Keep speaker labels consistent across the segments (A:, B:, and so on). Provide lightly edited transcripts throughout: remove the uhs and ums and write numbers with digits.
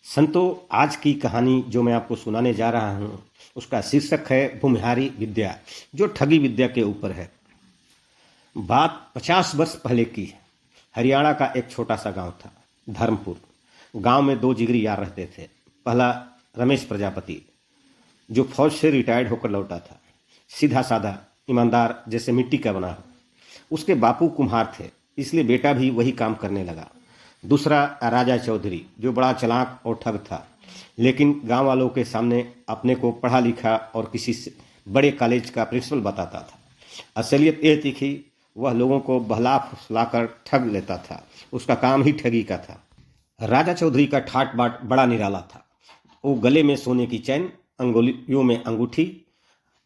A: संतों, आज की कहानी जो मैं आपको सुनाने जा रहा हूँ उसका शीर्षक है भूमिहारी विद्या, जो ठगी विद्या के ऊपर है। बात 50 वर्ष पहले की है। हरियाणा का एक छोटा सा गांव था, धर्मपुर। गांव में दो जिगरी यार रहते थे। पहला रमेश प्रजापति, जो फौज से रिटायर्ड होकर लौटा था, सीधा साधा ईमानदार, जैसे मिट्टी का बना हो। उसके बापू कुम्हार थे, इसलिए बेटा भी वही काम करने लगा। दूसरा राजा चौधरी, जो बड़ा चालाक और ठग था, लेकिन गांव वालों के सामने अपने को पढ़ा लिखा और किसी बड़े कॉलेज का प्रिंसिपल बताता था। असलियत यह थी कि वह लोगों को बहला फुसलाकर ठग लेता था। उसका काम ही ठगी का था। राजा चौधरी का ठाट बाट बड़ा निराला था। वो गले में सोने की चैन, अंगुलियों में अंगूठी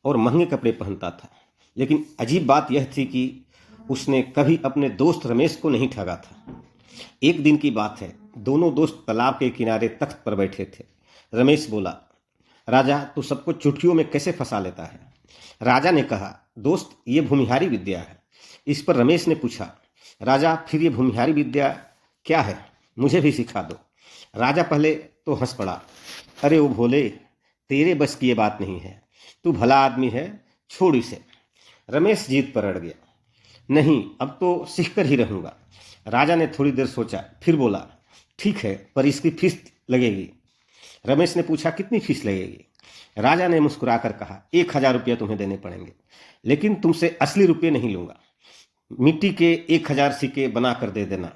A: और महंगे कपड़े पहनता था। लेकिन अजीब बात यह थी कि उसने कभी अपने दोस्त रमेश को नहीं ठगा था। एक दिन की बात है, दोनों दोस्त तालाब के किनारे तख्त पर बैठे थे। रमेश बोला, राजा तू सबको चुटकियों में कैसे फंसा लेता है? राजा ने कहा, दोस्त ये भूमिहारी विद्या है। इस पर रमेश ने पूछा, राजा फिर ये भूमिहारी विद्या क्या है? मुझे भी सिखा दो। राजा पहले तो हंस पड़ा, अरे वो भोले, तेरे बस की ये बात नहीं है। तू भला आदमी है, छोड़ इसे। रमेश जीत पर अड़ गया, नहीं अब तो सीख कर ही रहूंगा। राजा ने थोड़ी देर सोचा, फिर बोला, ठीक है, पर इसकी फीस लगेगी। रमेश ने पूछा, कितनी फीस लगेगी? राजा ने मुस्कुराकर कहा, 1000 रुपया तुम्हें देने पड़ेंगे, लेकिन तुमसे असली रुपये नहीं लूंगा। मिट्टी के 1000 सिक्के बना कर दे देना,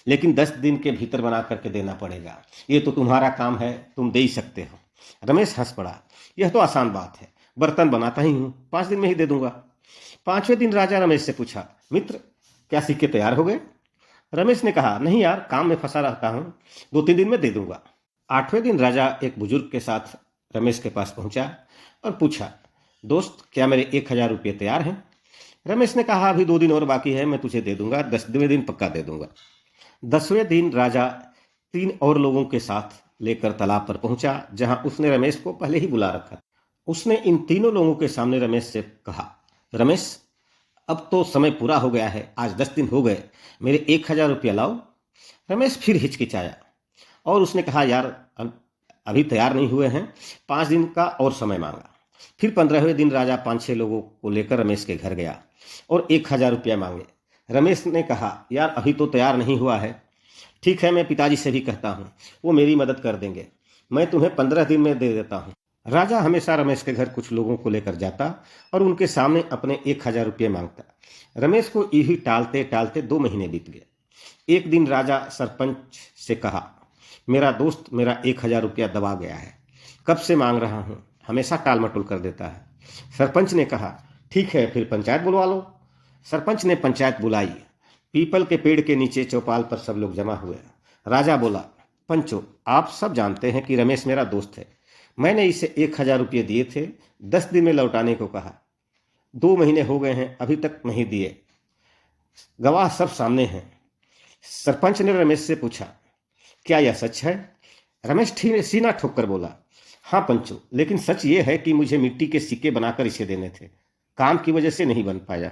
A: लेकिन 10 दिन के भीतर बना करके देना पड़ेगा। ये तो तुम्हारा काम है, तुम दे ही सकते हो। रमेश हंस पड़ा, यह तो आसान बात है, बर्तन बनाता ही हूँ, 5 दिन में ही दे दूंगा। 5वें दिन राजा रमेश से पूछा, मित्र क्या सिक्के तैयार हो गए? रमेश ने कहा, नहीं यार, काम में फंसा रहता हूँ, 2-3 दिन में दे दूंगा। 8वें दिन राजा एक बुजुर्ग के साथ रमेश के पास पहुंचा और पूछा, दोस्त क्या मेरे 1000 रुपये तैयार हैं? रमेश ने कहा, अभी 2 दिन और बाकी है, मैं तुझे दे दूंगा, 10वें दिन पक्का दे दूंगा। 10वें दिन राजा 3 और लोगों के साथ लेकर तालाब पर पहुंचा, जहां उसने रमेश को पहले ही बुला रखा। उसने इन तीनों लोगों के सामने रमेश से कहा, रमेश अब तो समय पूरा हो गया है, आज 10 दिन हो गए, मेरे 1000 रुपया लाओ। रमेश फिर हिचकिचाया और उसने कहा, यार अभी तैयार नहीं हुए हैं, 5 दिन का और समय मांगा। फिर 15वें दिन राजा 5-6 लोगों को लेकर रमेश के घर गया और 1000 रुपया मांगे। रमेश ने कहा, यार अभी तो तैयार नहीं हुआ है। ठीक है, मैं पिताजी से भी कहता हूँ, वो मेरी मदद कर देंगे, मैं तुम्हें 15 दिन में दे देता हूँ। राजा हमेशा रमेश के घर कुछ लोगों को लेकर जाता और उनके सामने अपने 1000 रुपये मांगता। रमेश को यही टालते टालते 2 महीने बीत गए। एक दिन राजा सरपंच से कहा, मेरा दोस्त मेरा 1000 रुपया दबा गया है, कब से मांग रहा हूँ, हमेशा टाल मटोल कर देता है। सरपंच ने कहा, ठीक है, फिर पंचायत बुलवा लो। सरपंच ने पंचायत बुलाई। पीपल के पेड़ के नीचे चौपाल पर सब लोग जमा हुए। राजा बोला, पंचो, आप सब जानते हैं कि रमेश मेरा दोस्त है। मैंने इसे 1000 रुपये दिए थे, 10 दिन में लौटाने को कहा। 2 महीने हो गए हैं, अभी तक नहीं दिए, गवाह सब सामने हैं। सरपंच ने रमेश से पूछा, क्या यह सच है? रमेश सीना ठोक कर बोला, हाँ पंचो, लेकिन सच ये है कि मुझे मिट्टी के सिक्के बनाकर इसे देने थे, काम की वजह से नहीं बन पाया।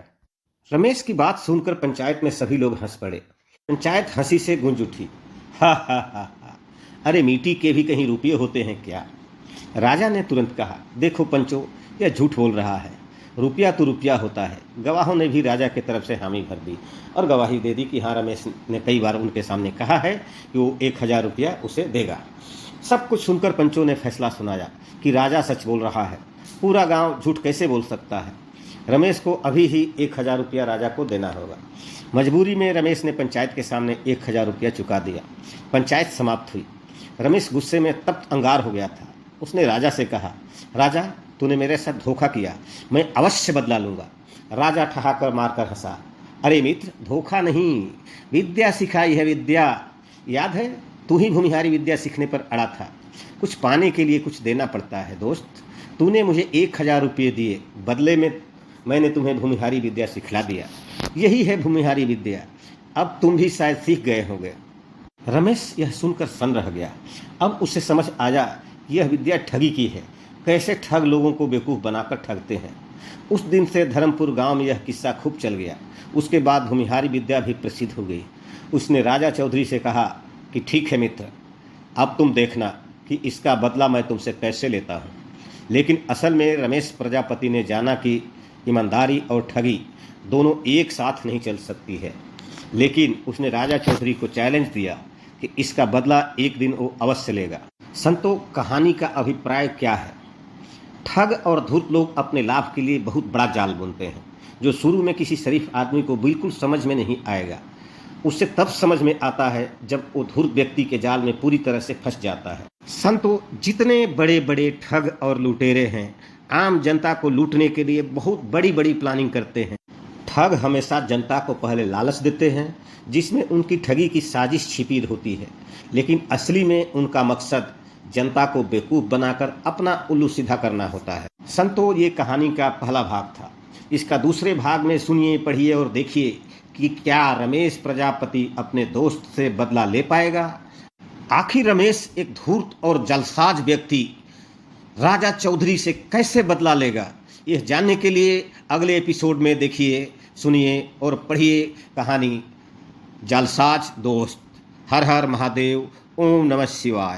A: रमेश की बात सुनकर पंचायत में सभी लोग हंस पड़े। पंचायत हंसी से गूंज उठी, हा हा हा हा, अरे मिट्टी के भी कहीं रुपये होते हैं क्या? राजा ने तुरंत कहा, देखो पंचो, यह झूठ बोल रहा है, रुपया तो रुपया होता है। गवाहों ने भी राजा की तरफ से हामी भर दी और गवाही दे दी कि हाँ, रमेश ने कई बार उनके सामने कहा है कि वो 1000 रुपया उसे देगा। सब कुछ सुनकर पंचों ने फैसला सुनाया कि राजा सच बोल रहा है, पूरा गांव झूठ कैसे बोल सकता है। रमेश को अभी ही 1000 रुपया राजा को देना होगा। मजबूरी में रमेश ने पंचायत के सामने 1000 रुपया चुका दिया। पंचायत समाप्त हुई। रमेश गुस्से में तप्त अंगार हो गया था। उसने राजा से कहा, राजा तूने मेरे साथ धोखा किया, मैं अवश्य बदला लूंगा। राजा ठहाकर मारकर हंसा, अरे मित्र, धोखा नहीं, विद्या सिखाई है, विद्या। याद है, तू ही भूमिहारी विद्या सीखने पर अड़ा था। कुछ पाने के लिए कुछ देना पड़ता है दोस्त। तूने मुझे 1000 रुपये दिए, बदले में मैंने तुम्हें भूमिहारी विद्या सिखला दिया। यही है भूमिहारी विद्या। अब तुम भी शायद सीख गए होंगे। रमेश यह सुनकर सन्न रह गया। अब उसे समझ आया, यह विद्या ठगी की है, कैसे ठग लोगों को बेवकूफ़ बनाकर ठगते हैं। उस दिन से धर्मपुर गांव में यह किस्सा खूब चल गया। उसके बाद भूमिहारी विद्या भी प्रसिद्ध हो गई। उसने राजा चौधरी से कहा कि ठीक है मित्र, अब तुम देखना कि इसका बदला मैं तुमसे कैसे लेता हूँ। लेकिन असल में रमेश प्रजापति ने जाना कि ईमानदारी और ठगी दोनों एक साथ नहीं चल सकती है, लेकिन उसने राजा चौधरी को चैलेंज दिया कि इसका बदला एक दिन वो अवश्य लेगा। संतों, कहानी का अभिप्राय क्या है? ठग और धूर्त लोग अपने लाभ के लिए बहुत बड़ा जाल बुनते हैं, जो शुरू में किसी शरीफ आदमी को बिल्कुल समझ में नहीं आएगा। उससे तब समझ में आता है जब वो धूर्त व्यक्ति के जाल में पूरी तरह से फंस जाता है। संतों, जितने बड़े बड़े ठग और लुटेरे हैं, आम जनता को लूटने के लिए बहुत बड़ी बड़ी प्लानिंग करते हैं। ठग हमेशा जनता को पहले लालच देते हैं, जिसमें उनकी ठगी की साजिश छिपी होती है, लेकिन असली में उनका मकसद जनता को बेवकूफ़ बनाकर अपना उल्लू सीधा करना होता है। संतों, ये कहानी का पहला भाग था। इसका दूसरे भाग में सुनिए, पढ़िए और देखिए कि क्या रमेश प्रजापति अपने दोस्त से बदला ले पाएगा। आखिर रमेश, एक धूर्त और जलसाज व्यक्ति, राजा चौधरी से कैसे बदला लेगा? यह जानने के लिए अगले एपिसोड में देखिए, सुनिए और पढ़िए कहानी जालसाज दोस्त। हर हर महादेव। ओम नमः शिवाय।